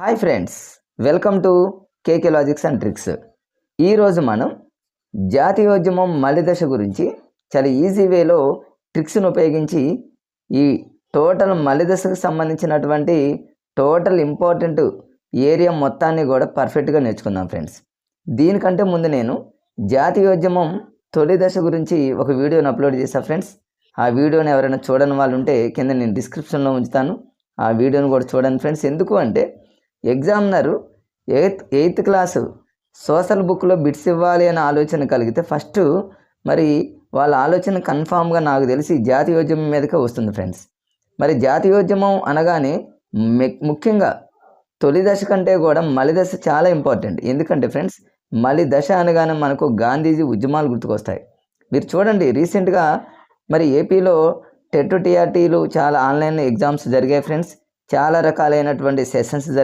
Hi friends, welcome to KK logics and tricks. ఈరోజు మనం జాతీయోద్యమం మలి దశ గురించి చాలా ఈజీ వేలో ట్రిక్స్ను ఉపయోగించి ఈ టోటల్ మలి దశకు సంబంధించినటువంటి టోటల్ ఇంపార్టెంట్ ఏరియా మొత్తాన్ని కూడా పర్ఫెక్ట్గా నేర్చుకుందాం ఫ్రెండ్స్. దీనికంటే ముందు నేను జాతీయోద్యమం తొలి దశ గురించి ఒక వీడియోని అప్లోడ్ చేశాను ఫ్రెండ్స్. ఆ వీడియోని ఎవరైనా చూడని వాళ్ళు ఉంటే కింద నేను డిస్క్రిప్షన్లో ఉంచుతాను. ఆ వీడియోని కూడా చూడండి ఫ్రెండ్స్. ఎందుకు అంటే ఎగ్జామినరు ఎయిత్ క్లాసు సోషల్ బుక్లో బిట్స్ ఇవ్వాలి అనే ఆలోచన కలిగితే ఫస్ట్ మరి వాళ్ళ ఆలోచన కన్ఫామ్గా నాకు తెలిసి జాతీయోద్యమం మీదకే వస్తుంది ఫ్రెండ్స్. మరి జాతీయోద్యమం అనగానే ముఖ్యంగా తొలి దశ కంటే కూడా మలి దశ చాలా ఇంపార్టెంట్. ఎందుకంటే ఫ్రెండ్స్, మలి దశ అనగానే మనకు గాంధీజీ ఉద్యమాలు గుర్తుకొస్తాయి. మీరు చూడండి, రీసెంట్గా మరి ఏపీలో టెట్ టీఆర్టీలు చాలా ఆన్లైన్ ఎగ్జామ్స్ జరిగాయి ఫ్రెండ్స్. చాలా రకాలైనటువంటి సెషన్స్ జరిగాయి.